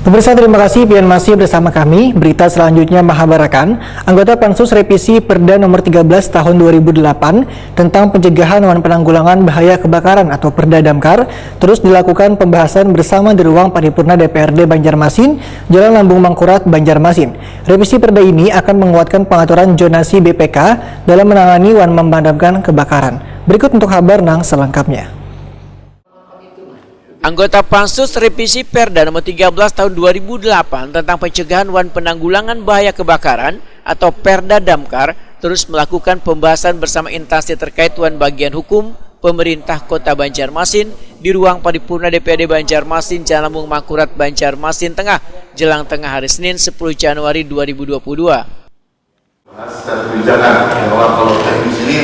Pemirsa, terima kasih pian masih bersama kami. Berita selanjutnya mengabarkan anggota Pansus Revisi Perda nomor 13 tahun 2008 tentang pencegahan dan penanggulangan bahaya kebakaran atau Perda Damkar terus dilakukan pembahasan bersama di ruang paripurna DPRD Banjarmasin, Jalan Lambung Mangkurat, Banjarmasin. Revisi Perda ini akan menguatkan pengaturan zonasi BPK dalam menangani dan memadamkan kebakaran. Berikut untuk kabar selengkapnya. Anggota Pansus Revisi Perda nomor 13 tahun 2008 tentang pencegahan dan penanggulangan bahaya kebakaran atau Perda Damkar terus melakukan pembahasan bersama instansi terkait dan bagian hukum pemerintah Kota Banjarmasin di ruang paripurna DPRD Banjarmasin, Jalan Lambung Mangkurat, Banjarmasin Tengah, jelang tengah hari Senin 10 Januari 2022. Secara kebijakan bahwa kalau teknis ini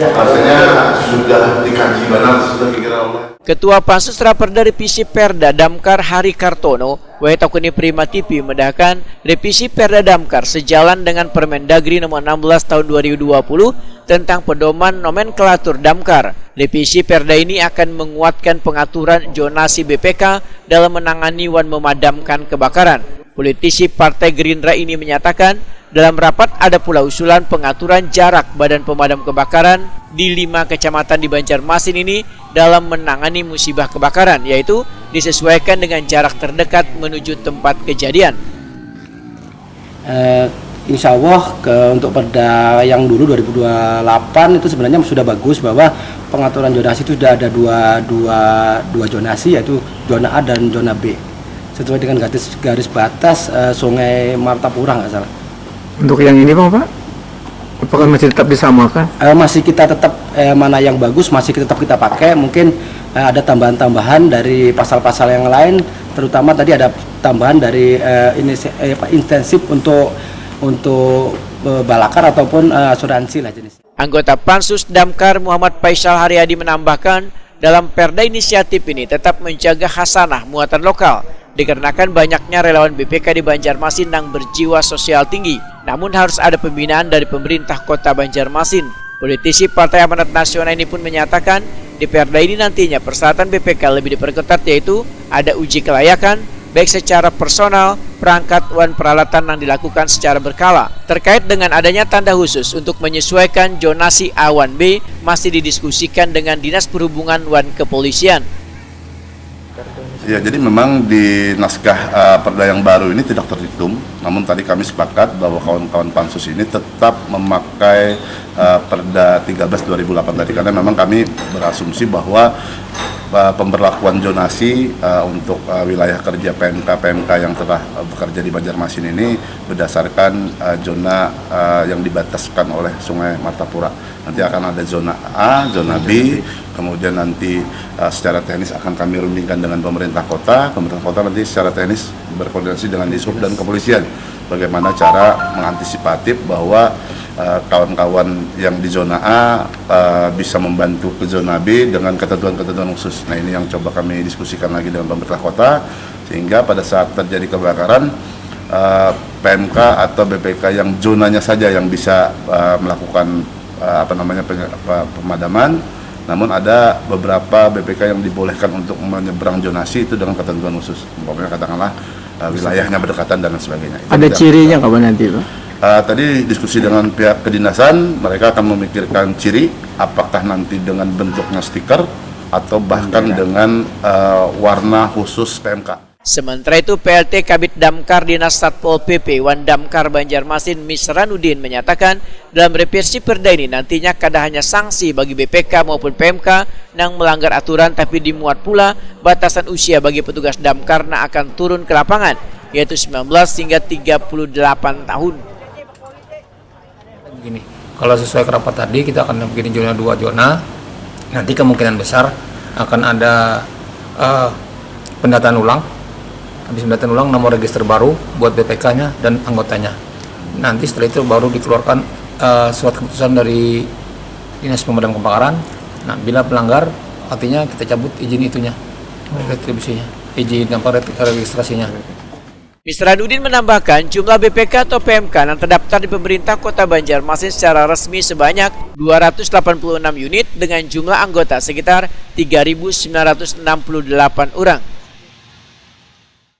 rasanya sudah dikaji benar, sudah dikira oleh Ketua Pansus Raperda Revisi Perda Damkar Hari Kartono, Waitokuni Prima TV mendahkan revisi Perda Damkar sejalan dengan Permendagri nomor 16 tahun 2020 tentang pedoman nomenklatur Damkar. Revisi Perda ini akan menguatkan pengaturan zonasi BPK dalam menangani dan memadamkan kebakaran. Politisi Partai Gerindra ini menyatakan dalam rapat ada pula usulan pengaturan jarak badan pemadam kebakaran di 5 kecamatan di Banjarmasin ini dalam menangani musibah kebakaran, yaitu disesuaikan dengan jarak terdekat menuju tempat kejadian. Insya Allah untuk Perda yang dulu 2028 itu sebenarnya sudah bagus bahwa pengaturan zonasi itu sudah ada dua zonasi, yaitu zona A dan zona B sesuai dengan garis batas Sungai Martapura nggak salah. Untuk yang ini Pak, apakah masih tetap disamakan? Masih kita tetap mana yang bagus masih tetap kita pakai. Mungkin ada tambahan-tambahan dari pasal-pasal yang lain, terutama tadi ada tambahan dari intensif untuk balakar ataupun asuransi lah jenis. Anggota Pansus Damkar Muhammad Faisal Haryadi menambahkan dalam Perda inisiatif ini tetap menjaga khasanah muatan lokal dikarenakan banyaknya relawan BPK di Banjarmasin yang berjiwa sosial tinggi. Namun harus ada pembinaan dari pemerintah Kota Banjarmasin. Politisi Partai Amanat Nasional ini pun menyatakan di Perda ini nantinya persyaratan BPK lebih diperketat, yaitu ada uji kelayakan baik secara personal, perangkat, dan peralatan yang dilakukan secara berkala. Terkait dengan adanya tanda khusus untuk menyesuaikan zonasi A dan B masih didiskusikan dengan Dinas Perhubungan dan Kepolisian. Ya, jadi memang di naskah Perda yang baru ini tidak terhitung. Namun tadi kami sepakat bahwa kawan-kawan Pansus ini tetap memakai Perda 13 2008 tadi, karena memang kami berasumsi bahwa pemberlakuan zonasi untuk wilayah kerja PMK yang telah bekerja di Banjarmasin ini berdasarkan zona yang dibataskan oleh Sungai Martapura. Nanti akan ada zona A, zona B, kemudian nanti secara teknis akan kami rundingkan dengan pemerintah kota nanti secara teknis berkoordinasi dengan Dishub dan Kepolisian bagaimana cara mengantisipatif bahwa kawan-kawan yang di zona A bisa membantu ke zona B dengan ketentuan-ketentuan khusus. Nah, ini yang coba kami diskusikan lagi dengan pemerintah kota, sehingga pada saat terjadi kebakaran PMK atau BPK yang zonanya saja yang bisa melakukan pemadaman. Namun ada beberapa BPK yang dibolehkan untuk menyeberang zonasi itu dengan ketentuan khusus. Umpamanya katakanlah wilayahnya berdekatan dan sebagainya. Ada cirinya kapan nanti Pak? Tadi diskusi dengan pihak kedinasan, mereka akan memikirkan ciri, apakah nanti dengan bentuknya stiker atau bahkan dengan warna khusus PMK. Sementara itu PLT Kabid Damkar Dinas Satpol PP Wan Damkar Banjarmasin Misranudin menyatakan dalam revisi Perda ini nantinya kada hanya sanksi bagi BPK maupun PMK yang melanggar aturan, tapi dimuat pula batasan usia bagi petugas damkar yang akan turun ke lapangan, yaitu 19 hingga 38 tahun. Gini, kalau sesuai rapat tadi kita akan bikin zona 2 zona. Nanti kemungkinan besar akan ada pendataan ulang. Habis pendataan ulang nomor register baru buat BPK-nya dan anggotanya. Nanti setelah itu baru dikeluarkan surat keputusan dari Dinas Pemadam Kebakaran. Nah, bila pelanggar artinya kita cabut izin itunya, retribusinya, izin registrasinya. Misranudin menambahkan jumlah BPK atau PMK yang terdaftar di pemerintah Kota Banjarmasin secara resmi sebanyak 286 unit dengan jumlah anggota sekitar 3.968 orang.